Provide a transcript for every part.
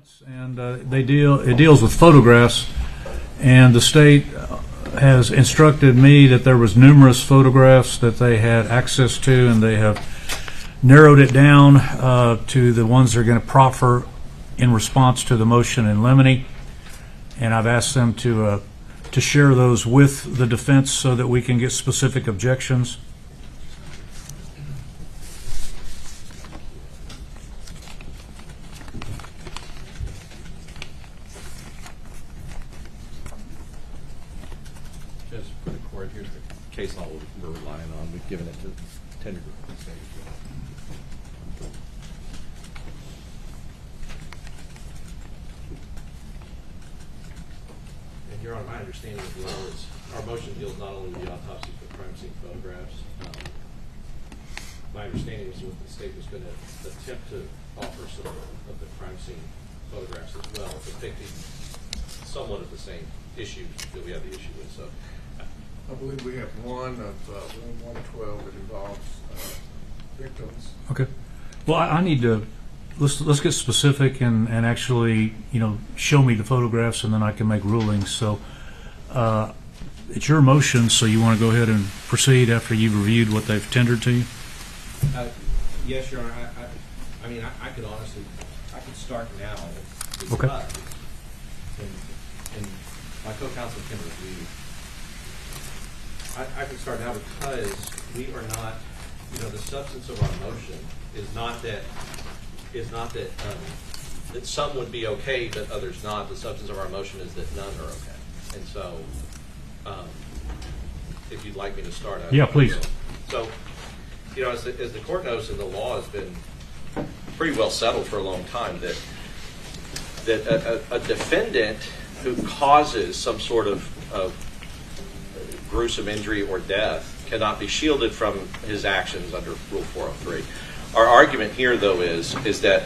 defense, and it deals with photographs, and the state has instructed me that there was numerous photographs that they had access to, and they have narrowed it down to the ones they're going to proffer in response to the motion in limine, and I've asked them to share those with the defense so that we can get specific objections. Just for the court, here's the case law we're relying on. We've given it to tender group. And Your Honor, my understanding of the law is our motion deals not only with the autopsy but crime scene photographs. My understanding was that the state was going to attempt to offer some of the crime scene photographs as well, depicting somewhat of the same issues that we have the issue with. So, I believe we have one of room 112 that involves victims. Okay. Well, I need to let's get specific and actually, show me the photographs, and then I can make rulings. So, it's your motion, so you want to go ahead and proceed after you've reviewed what they've tendered to you? yes, Your Honor. I mean, I could honestly, I could start now. Okay. And my co-counsel can review. I can start now because we are not, the substance of our motion is not that that some would be okay but others not. The substance of our motion is that none are okay. And so, if you'd like me to start, yeah, please. So, as the court knows, and the law has been pretty well settled for a long time, that a defendant who causes some sort of gruesome injury or death cannot be shielded from his actions under Rule 403. Our argument here, though, is that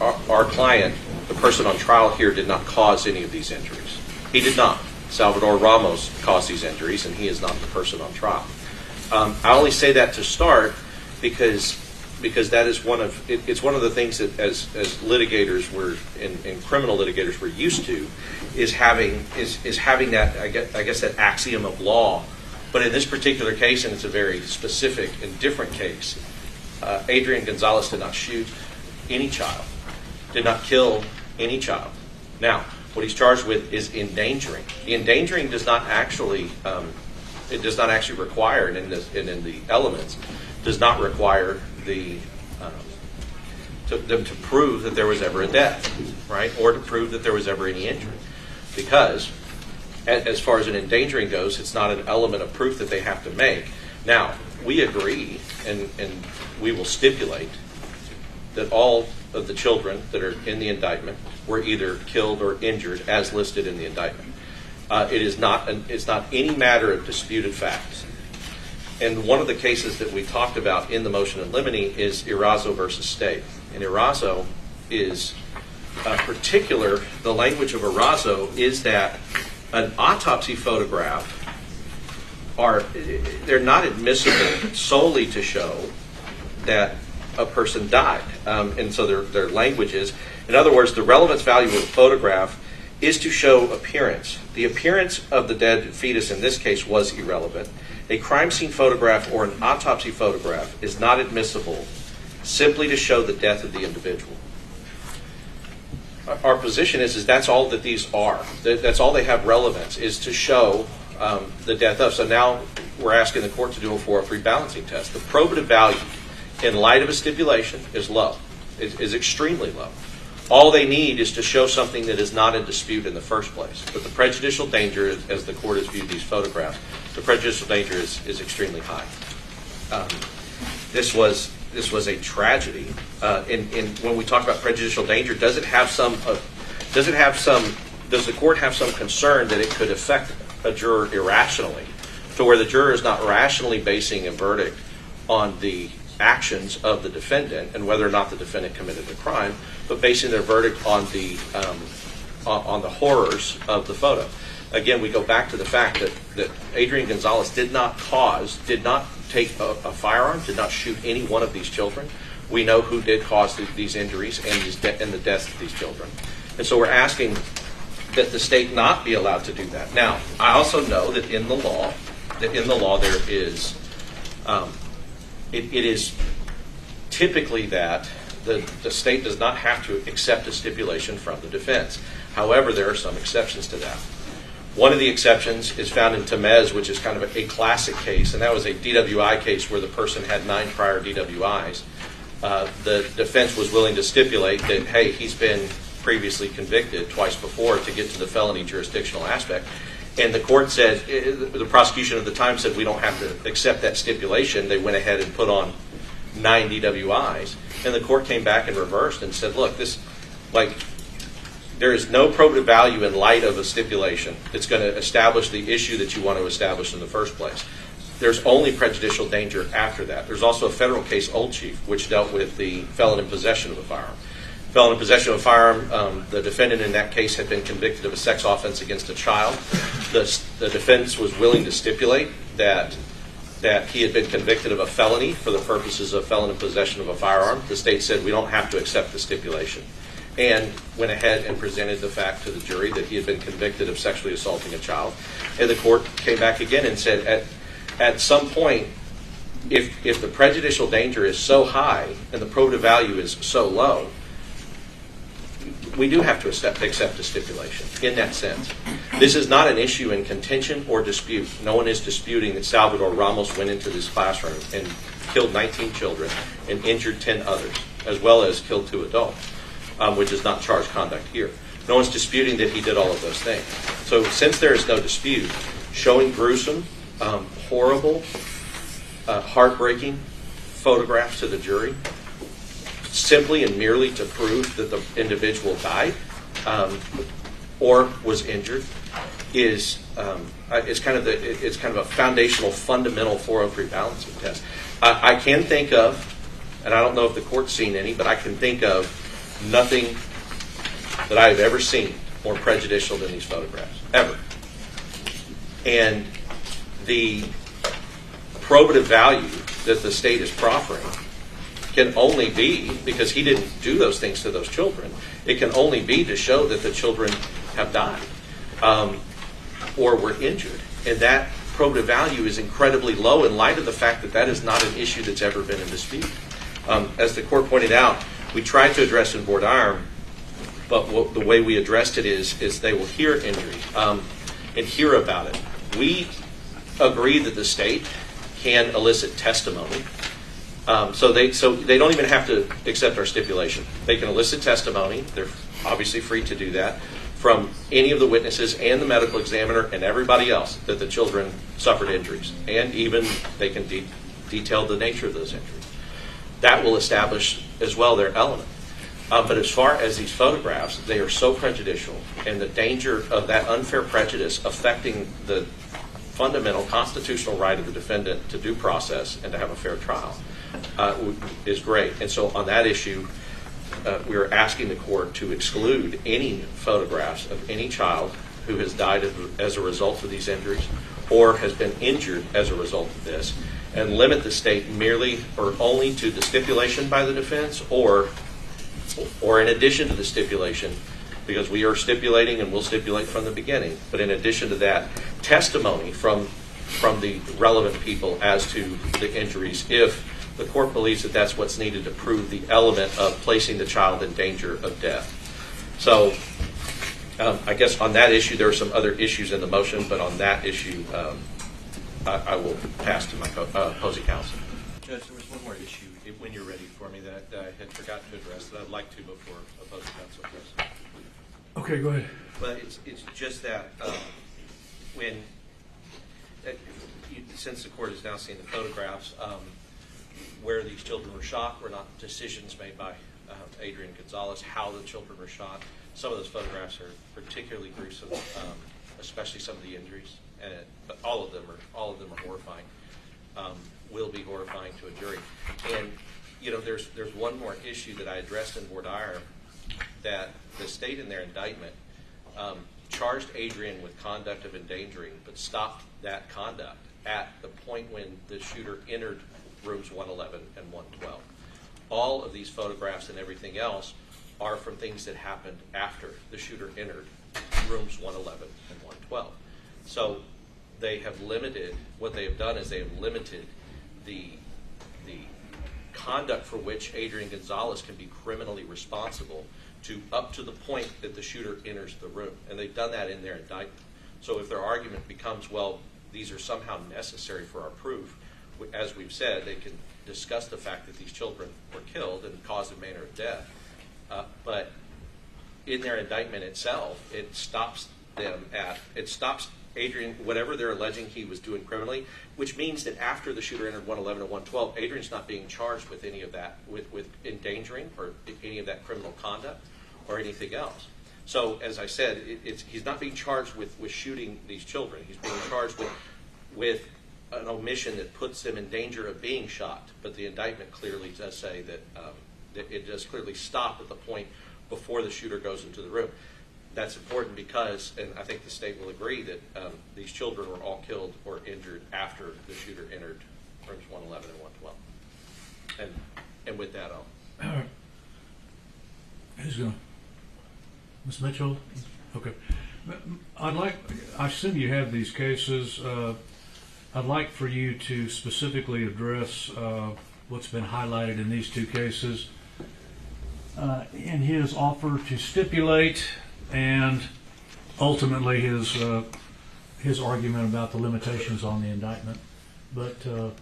our client, the person on trial here, did not cause any of these injuries. He did not. Salvador Ramos caused these injuries, and he is not the person on trial. I only say that to start because that is it's one of the things that as litigators and criminal litigators we're used to is having that I guess that axiom of law. But in this particular case, and it's a very specific and different case, Adrian Gonzales did not shoot any child, did not kill any child. Now, what he's charged with is endangering. The endangering does not actually require, and in the elements, does not require them to prove that there was ever a death, right, or to prove that there was ever any injury, because as far as an endangering goes, it's not an element of proof that they have to make. Now, we agree, and we will stipulate that all of the children that are in the indictment were either killed or injured as listed in the indictment. It's not any matter of disputed facts. And one of the cases that we talked about in the motion in limine is Erazo versus State. And Erazo is particular. The language of Erazo is that an autopsy photograph they're not admissible solely to show that a person died. And so their language is, in other words, the relevance value of a photograph is to show appearance. The appearance of the dead fetus in this case was irrelevant. A crime scene photograph or an autopsy photograph is not admissible simply to show the death of the individual. Our position is that's all that these are. That's all they have relevance, is to show the death of. So now we're asking the court to do a 403 balancing test. The probative value in light of a stipulation is low, is extremely low. All they need is to show something that is not in dispute in the first place. But the prejudicial danger, as the court has viewed these photographs, the prejudicial danger is extremely high. This was a tragedy. And when we talk about prejudicial danger, does the court have some concern that it could affect a juror irrationally, to where the juror is not rationally basing a verdict on the actions of the defendant and whether or not the defendant committed the crime, but basing their verdict on the horrors of the photo? Again, we go back to the fact that Adrian Gonzales did not take a firearm, did not shoot any one of these children, We know who did cause these injuries and the deaths of these children. And so we're asking that the state not be allowed to do that. Now, I also know that in the law there is, it is typically that the state does not have to accept a stipulation from the defense. However, there are some exceptions to that. One of the exceptions is found in Temez, which is kind of a classic case, and that was a DWI case where the person had 9 prior DWIs. The defense was willing to stipulate that, hey, he's been previously convicted twice before to get to the felony jurisdictional aspect. And the court said, the prosecution at the time said, we don't have to accept that stipulation. They went ahead and put on 9 DWIs. And the court came back and reversed and said, look, there is no probative value in light of a stipulation that's going to establish the issue that you want to establish in the first place. There's only prejudicial danger after that. There's also a federal case, Old Chief, which dealt with the felon in possession of a firearm. Felon in possession of a firearm, the defendant in that case had been convicted of a sex offense against a child. The defense was willing to stipulate that he had been convicted of a felony for the purposes of felon in possession of a firearm. The state said, we don't have to accept the stipulation, and went ahead and presented the fact to the jury that he had been convicted of sexually assaulting a child. And the court came back again and said, at some point, if the prejudicial danger is so high and the probative value is so low, we do have to accept a stipulation in that sense. This is not an issue in contention or dispute. No one is disputing that Salvador Ramos went into this classroom and killed 19 children and injured 10 others, as well as killed 2 adults, which is not charged conduct here. No one's disputing that he did all of those things. So since there is no dispute, showing gruesome, horrible, heartbreaking photographs to the jury, simply and merely to prove that the individual died or was injured, is kind of a foundational, fundamental 403 balancing test. I can think of, and I don't know if the court's seen any, but I can think of nothing that I have ever seen more prejudicial than these photographs, ever. And the probative value that the state is proffering can only be, because he didn't do those things to those children, it can only be to show that the children have died or were injured. And that probative value is incredibly low in light of the fact that that is not an issue that's ever been in dispute. As the court pointed out, we tried to address in voir dire, but the way we addressed it is they will hear injury and hear about it. We agree that the state can elicit testimony. So they don't even have to accept our stipulation. They can elicit testimony. They're obviously free to do that from any of the witnesses and the medical examiner and everybody else that the children suffered injuries. And even they can detail the nature of those injuries. That will establish as well their element. But as far as these photographs, they are so prejudicial, and the danger of that unfair prejudice affecting the fundamental constitutional right of the defendant to due process and to have a fair trial is great. And so on that issue, we are asking the court to exclude any photographs of any child who has died as a result of these injuries or has been injured as a result of this, and limit the state merely or only to the stipulation by the defense or in addition to the stipulation, because we are stipulating and will stipulate from the beginning, but in addition to that, testimony from the relevant people as to the injuries if the court believes that that's what's needed to prove the element of placing the child in danger of death. So I guess on that issue, there are some other issues in the motion, but on that issue, I will pass to my opposing counsel. Judge, there was one more issue when you're ready for me that I had forgotten to address that I'd like to before opposing counsel does. Okay, go ahead. But it's just that since the court has now seen the photographs, where these children were shot were not decisions made by Adrian Gonzales, how the children were shot. Some of those photographs are particularly gruesome, especially some of the injuries, but all of them are horrifying. Will be horrifying to a jury. And there's one more issue that I addressed in voir dire, that the state in their indictment charged Adrian with conduct of endangering, but stopped that conduct at the point when the shooter entered rooms 111 and 112. all of these photographs and everything else are from things that happened after the shooter entered rooms 111 and 112. So they have limited, what they have done is they have limited the conduct for which Adrian Gonzales can be criminally responsible to up to the point that the shooter enters the room. And they've done that in their indictment. So if their argument becomes, well, these are somehow necessary for our proof, as we've said, they can discuss the fact that these children were killed and cause and manner of death. But in their indictment itself, it stops Adrian, whatever they're alleging he was doing criminally, which means that after the shooter entered 111 and 112, Adrian's not being charged with any of that, with endangering or any of that criminal conduct or anything else. So, as I said, he's not being charged with shooting these children. He's being charged with an omission that puts them in danger of being shot. But the indictment clearly does say that it does clearly stop at the point before the shooter goes into the room. That's important because, and I think the state will agree, that these children were all killed or injured after the shooter entered rooms 111 and 112. And with that, All right. Who's going? Ms. Mitchell? Okay. I assume you have these cases. I'd like for you to specifically address what's been highlighted in these two cases. In his offer to stipulate and ultimately his argument about the limitations on the indictment. But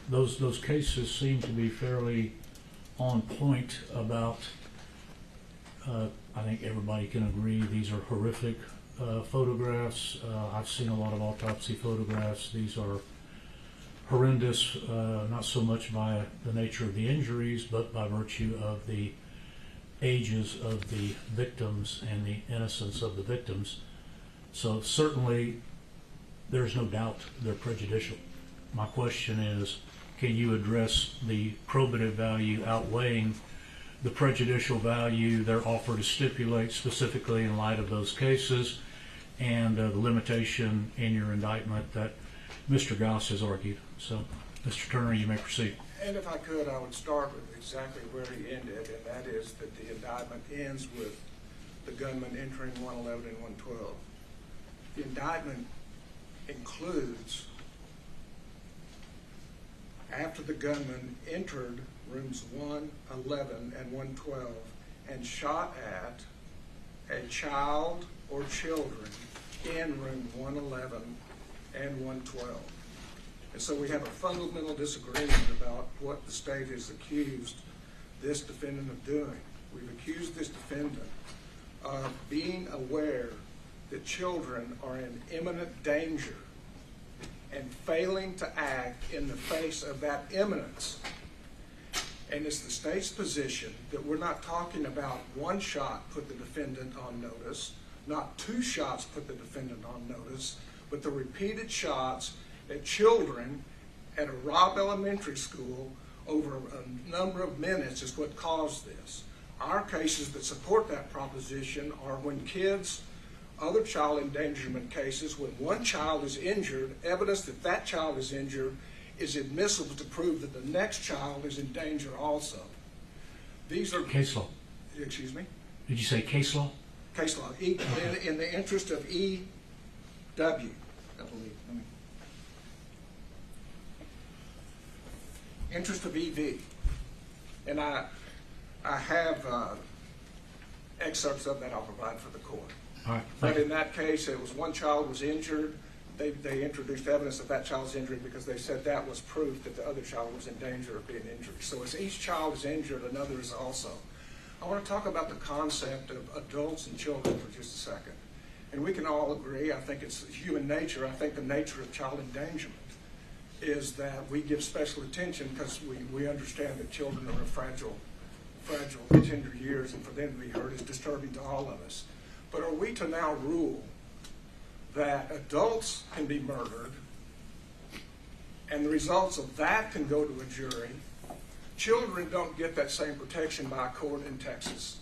those cases seem to be fairly on point about, I think everybody can agree, these are horrific photographs. I've seen a lot of autopsy photographs. These are horrendous, not so much by the nature of the injuries, but by virtue of the ages of the victims and the innocence of the victims. So certainly there's no doubt they're prejudicial. My question is, can you address the probative value outweighing the prejudicial value, their offer to stipulate specifically in light of those cases, and the limitation in your indictment that Mr. Gauss has argued? So, Mr. Turner, you may proceed. And if I could, I would start with exactly where he ended, and that is that the indictment ends with the gunman entering 111 and 112. The indictment includes, after the gunman entered rooms 111 and 112 and shot at a child or children in room 111 and 112. And so we have a fundamental disagreement about what the state has accused this defendant of doing. We've accused this defendant of being aware that children are in imminent danger and failing to act in the face of that imminence. And it's the state's position that we're not talking about one shot put the defendant on notice, not two shots put the defendant on notice, but the repeated shots at children at a Robb Elementary School over a number of minutes is what caused this. Our cases that support that proposition are when kids, other child endangerment cases, when one child is injured, evidence that that child is injured is admissible to prove that the next child is in danger also. These are case law. Excuse me? Did you say case law? Case law. In the interest of EW, I believe. Interest of EV. And I have excerpts of that I'll provide for the court. All right. But in that case, it was one child was injured. They introduced evidence of that child's injury because they said that was proof that the other child was in danger of being injured. So as each child is injured, another is also. I want to talk about the concept of adults and children for just a second. And we can all agree, I think it's human nature, I think the nature of child endangerment is that we give special attention because we understand that children are fragile, tender years, and for them to be hurt is disturbing to all of us. But are we to now rule that adults can be murdered and the results of that can go to a jury? Children don't get that same protection by a court in Texas.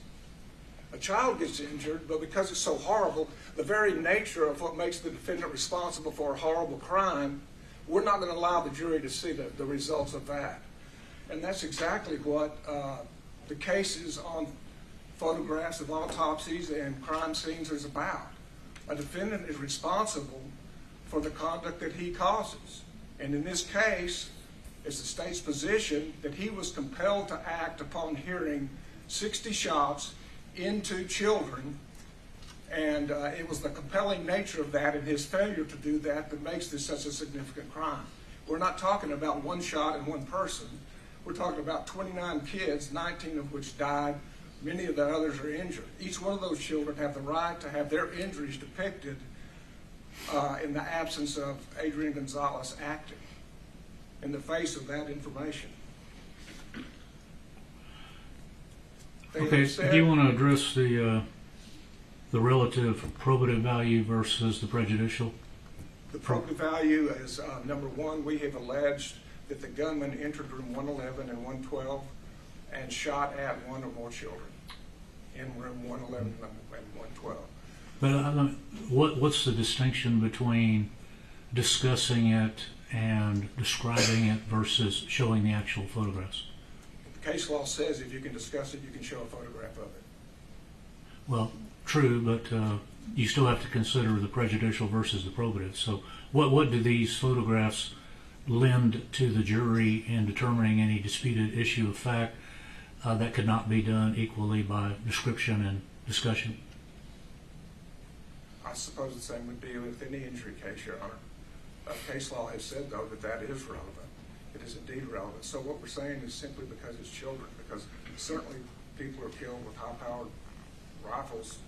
A child gets injured, but because it's so horrible, the very nature of what makes the defendant responsible for a horrible crime, we're not going to allow the jury to see the results of that. And that's exactly what the cases on photographs of autopsies and crime scenes is about. A defendant is responsible for the conduct that he causes. And in this case, it's the state's position that he was compelled to act upon hearing 60 shots into children, and it was the compelling nature of that and his failure to do that that makes this such a significant crime. We're not talking about one shot and one person. We're talking about 29 kids, 19 of which died. Many of the others are injured. Each one of those children have the right to have their injuries depicted in the absence of Adrian Gonzales acting in the face of that information. Okay, do you want to address the relative probative value versus the prejudicial? The probative value is, number one, we have alleged that the gunman entered room 111 and 112 and shot at one or more children in room 111 and 112. But what's the distinction between discussing it and describing it versus showing the actual photographs? The case law says if you can discuss it, you can show a photograph of it. Well, true, but you still have to consider the prejudicial versus the probative. So what do these photographs lend to the jury in determining any disputed issue of fact that could not be done equally by description and discussion? I suppose the same would be with any injury case, Your Honor. Case law has said, though, that that is relevant. It is indeed relevant. So what we're saying is simply because it's children, because certainly people are killed with high-powered rifles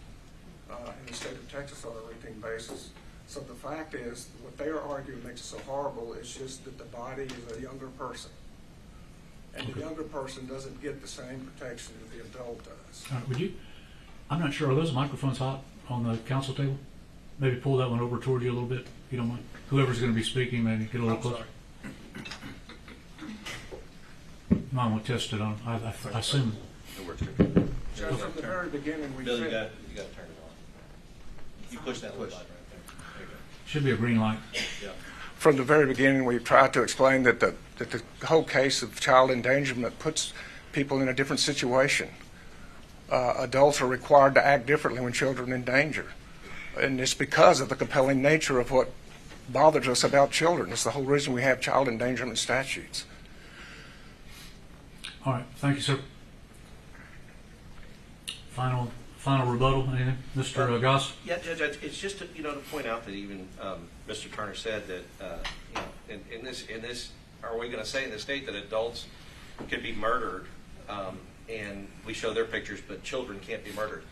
in the state of Texas on a routine basis. So the fact is, what they are arguing makes it so horrible is just that the body is a younger person. And the younger person doesn't get the same protection that the adult does. All right, would you, I'm not sure, are those microphones hot on the council table? Maybe pull that one over toward you a little bit, if you don't mind. Whoever's going to be speaking, maybe get a little closer. Mine will test it on, I assume. It works good. Judge, from the very beginning, we Bill, you said... got to turn it on. You push that little button right there. There you go. Should be a green light. Yeah. From the very beginning, we've tried to explain that the whole case of child endangerment puts people in a different situation. Adults are required to act differently when children are in danger. And it's because of the compelling nature of what bothers us about children. It's the whole reason we have child endangerment statutes. All right, thank you, sir. Final rebuttal, anything? Mr. Goss? Yeah, Judge, it's just to point out that even Mr. Turner said that in this, are we going to say in the state that adults can be murdered and we show their pictures, but children can't be murdered?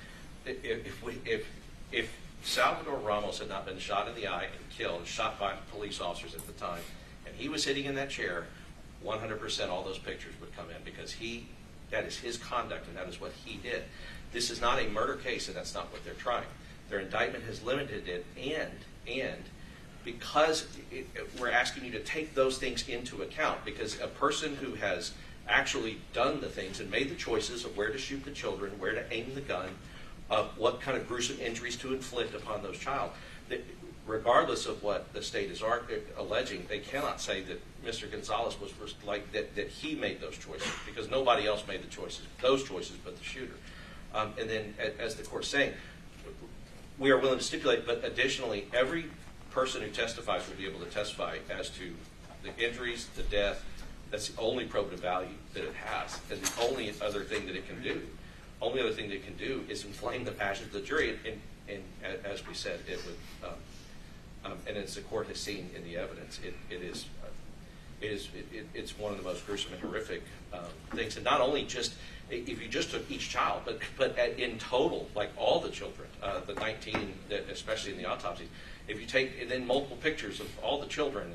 If Salvador Ramos had not been shot in the eye and killed, shot by police officers at the time, and he was sitting in that chair, 100% all those pictures would come in because that is his conduct and that is what he did. This is not a murder case, and that's not what they're trying. Their indictment has limited it, and because we're asking you to take those things into account, because a person who has actually done the things and made the choices of where to shoot the children, where to aim the gun, of what kind of gruesome injuries to inflict upon those child, regardless of what the state is alleging, they cannot say that Mr. Gonzales was like that he made those choices, because nobody else made those choices but the shooter. And then, as the court's saying, we are willing to stipulate, but additionally, every person who testifies will be able to testify as to the injuries, the death. That's the only probative value that it has, and the only other thing that it can do. Only other thing that it can do is inflame the passions of the jury, and as we said, it would. And as the court has seen in the evidence, it's one of the most gruesome and horrific things. And not only just if you just took each child, but in total, like all the children, the 19, especially in the autopsy, if you take and then multiple pictures of all the children,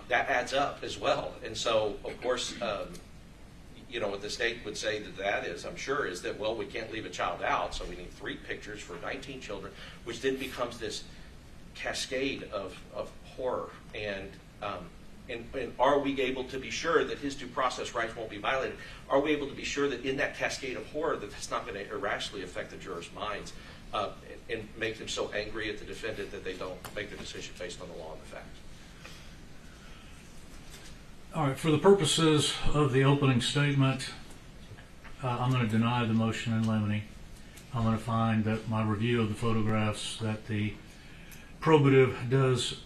that adds up as well. And so, of course, what the state would say that is, I'm sure, is that, well, we can't leave a child out, so we need 3 pictures for 19 children, which then becomes this cascade of horror. And are we able to be sure that his due process rights won't be violated? Are we able to be sure that in that cascade of horror that that's not going to irrationally affect the jurors' minds and make them so angry at the defendant that they don't make their decision based on the law and the facts? All right, for the purposes of the opening statement, I'm going to deny the motion in limine. I'm going to find that my review of the photographs, that the probative does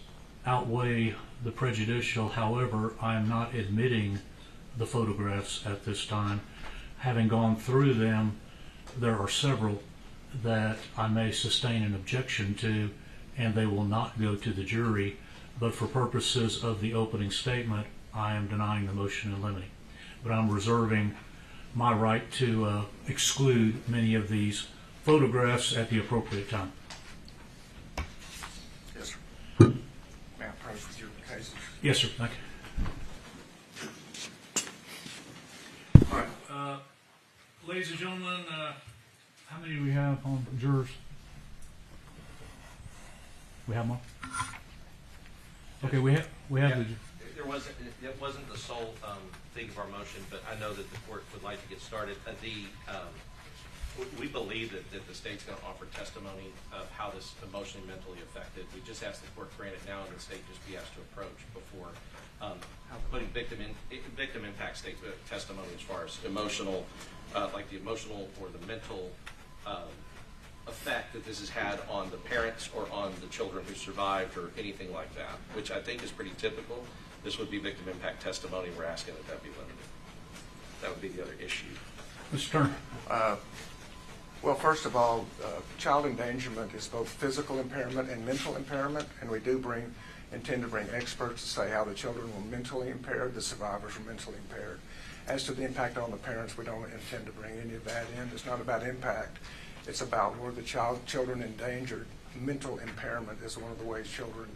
outweigh the prejudicial. However, I am not admitting the photographs at this time. Having gone through them, there are several that I may sustain an objection to, and they will not go to the jury. But for purposes of the opening statement, I am denying the motion in limine. But I'm reserving my right to exclude many of these photographs at the appropriate time. Yes, sir. May I approach with your cases? Yes, sir. Thank you. All right. Ladies and gentlemen, how many do we have on jurors? We have more? Okay, we have Yeah, the... it wasn't the sole thing of our motion, but I know that the court would like to get started. We believe that the state's going to offer testimony of how this emotionally, mentally affected. We just asked the court grant it now, and the state just be asked to approach before putting victim impact state testimony as far as emotional, like the emotional or the mental effect that this has had on the parents or on the children who survived or anything like that, which I think is pretty typical. This would be victim impact testimony. We're asking that be limited. That would be the other issue. Mr. Turner. Well, first of all, child endangerment is both physical impairment and mental impairment, and we do intend to bring experts to say how the children were mentally impaired, the survivors were mentally impaired. As to the impact on the parents, we don't intend to bring any of that in. It's not about impact. It's about were the children endangered. Mental impairment is one of the ways children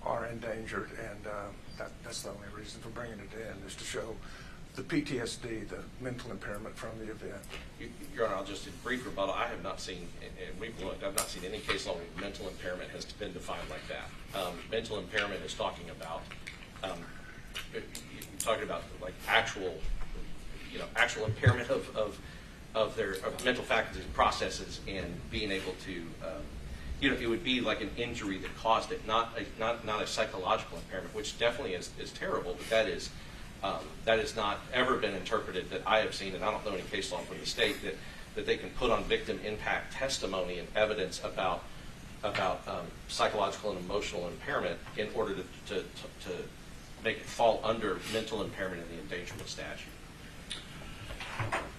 are endangered, and that's the only reason for bringing it in, is to show the PTSD, the mental impairment from the event. Your Honor, I'll just in brief rebuttal. I have not seen, and we've looked, I've not seen any case law where mental impairment has been defined like that. Mental impairment is talking about, you're talking about like actual impairment of their mental faculties and processes, and being able to, it would be like an injury that caused it, not a psychological impairment, which definitely is terrible, but that has not ever been interpreted that I have seen, and I don't know any case law from the state that they can put on victim impact testimony and evidence about psychological and emotional impairment in order to make it fall under mental impairment in the endangerment statute.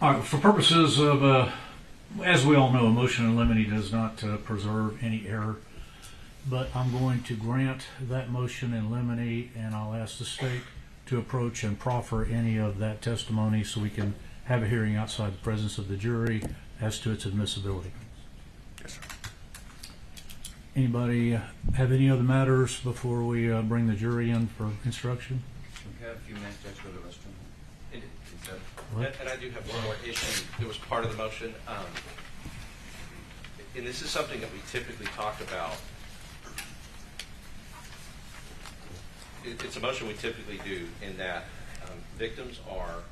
All right, for purposes of, as we all know, a motion in limine does not preserve any error, but I'm going to grant that motion in limine, and I'll ask the state to approach and proffer any of that testimony so we can have a hearing outside the presence of the jury as to its admissibility. Yes, sir. Anybody have any other matters before we bring the jury in for instruction? We have a few minutes to go to the restroom. And I do have one more issue that was part of the motion. And this is something that we typically talk about. It's a motion we typically do in that victims are,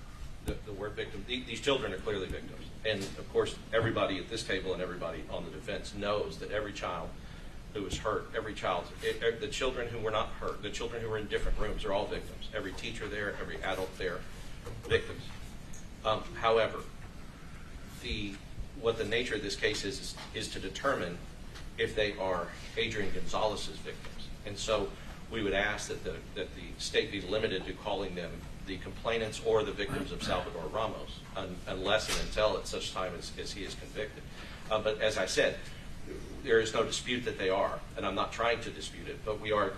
the word victim, these children are clearly victims. And of course, everybody at this table and everybody on the defense knows that every child who was hurt, the children who were not hurt, the children who were in different rooms are all victims. Every teacher there, every adult there, victims. However, what the nature of this case is to determine if they are Adrian Gonzales's victims. And so we would ask that the state be limited to calling them the complainants or the victims of Salvador Ramos, unless and until at such time as he is convicted. But as I said, there is no dispute that they are, and I'm not trying to dispute it, but we are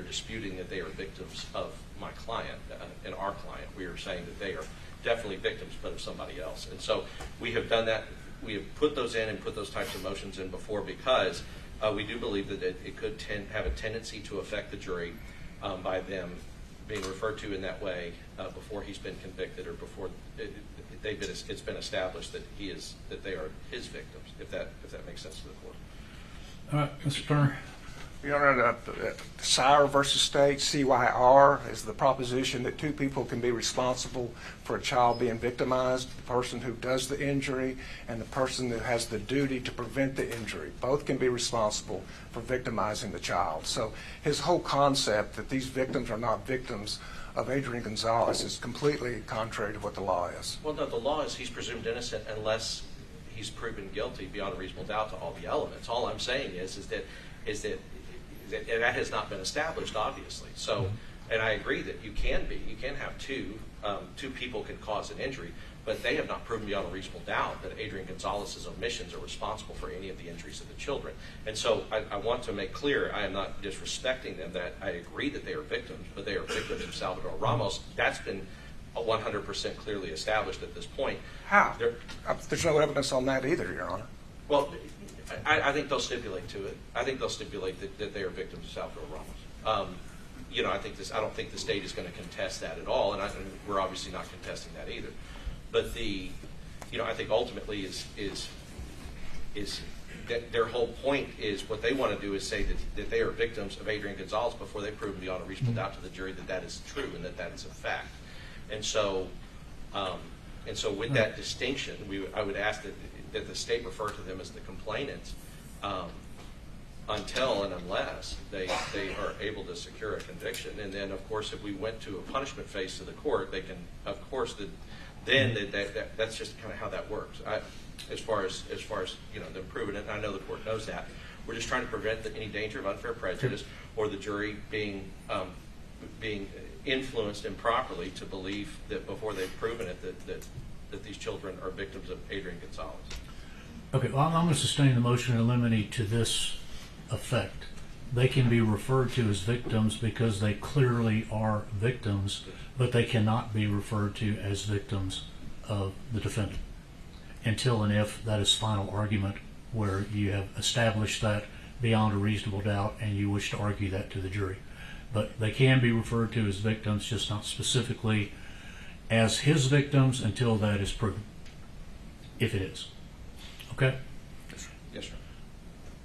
disputing that they are victims of my client and our client. We are saying that they are definitely victims, but of somebody else. And so we have done that. We have put those in and put those types of motions in before because we do believe that it could have a tendency to affect the jury by them being referred to in that way before he's been convicted or before it's been established that they are his victims. If that makes sense to the court. All right, Mr. Turner. Your Honor, Sire versus State, CYR, is the proposition that two people can be responsible for a child being victimized, the person who does the injury and the person who has the duty to prevent the injury. Both can be responsible for victimizing the child. So his whole concept that these victims are not victims of Adrian Gonzales is completely contrary to what the law is. Well, no, the law is he's presumed innocent unless he's proven guilty beyond a reasonable doubt to all the elements. All I'm saying is that and that has not been established, obviously. So, and I agree that you can have two people can cause an injury, but they have not proven beyond a reasonable doubt that Adrian Gonzalez's omissions are responsible for any of the injuries of the children. And so I want to make clear, I am not disrespecting them, that I agree that they are victims, but they are victims of Salvador Ramos. That's been 100% clearly established at this point. How? There's no evidence on that either, Your Honor. Well, I think they'll stipulate to it. I think they'll stipulate that they are victims of Salvador Ramos. I don't think the state is going to contest that at all, and we're obviously not contesting that either. But I think ultimately is that their whole point is what they want to do is say that they are victims of Adrian Gonzales before they prove beyond a reasonable doubt to the jury that that is true and that is a fact. And so with that distinction, I would ask that the state refer to them as the complainants until and unless they are able to secure a conviction. And then, of course, if we went to a punishment phase to the court, they can, of course, that's just kind of how that works. As far as them proving it, and I know the court knows that. We're just trying to prevent any danger of unfair prejudice or the jury being influenced improperly to believe that before they've proven it that these children are victims of Adrian Gonzales. Okay, well, I'm going to sustain the motion in limine to this effect. They can be referred to as victims because they clearly are victims, but they cannot be referred to as victims of the defendant until and if that is final argument where you have established that beyond a reasonable doubt and you wish to argue that to the jury. But they can be referred to as victims, just not specifically as his victims until that is proven, if it is. Okay? Yes, sir.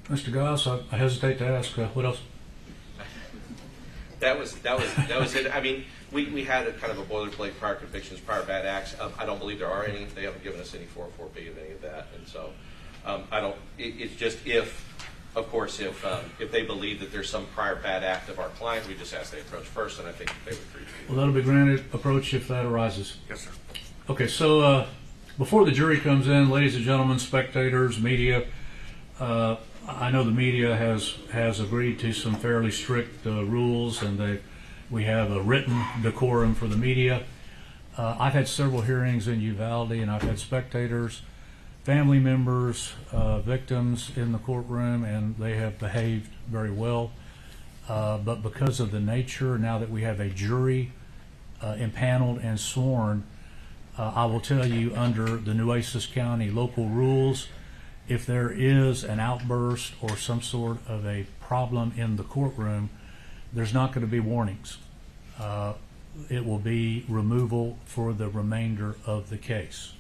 Mr. Giles, I hesitate to ask, what else? That was it. I mean, we had a kind of a boilerplate prior convictions, prior bad acts. I don't believe there are any. They haven't given us any 404B of any of that, and so I don't. It's just if they believe that there's some prior bad act of our client, we just ask they approach first, and I think they would agree. Well, that'll be granted approach if that arises. Yes, sir. Okay, so before the jury comes in, ladies and gentlemen, spectators, media, I know the media has agreed to some fairly strict rules, and we have a written decorum for the media. I've had several hearings in Uvalde, and I've had spectators, family members, victims in the courtroom, and they have behaved very well. But because of the nature, now that we have a jury impaneled and sworn, I will tell you under the Nueces County local rules, if there is an outburst or some sort of a problem in the courtroom, there's not going to be warnings. It will be removal for the remainder of the case.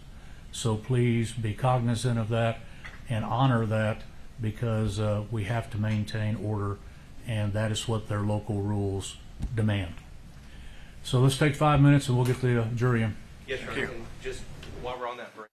So please be cognizant of that and honor that, because we have to maintain order, and that is what their local rules demand. So let's take 5 minutes and we'll get the jury in. Yes, sir. And just while we're on that break.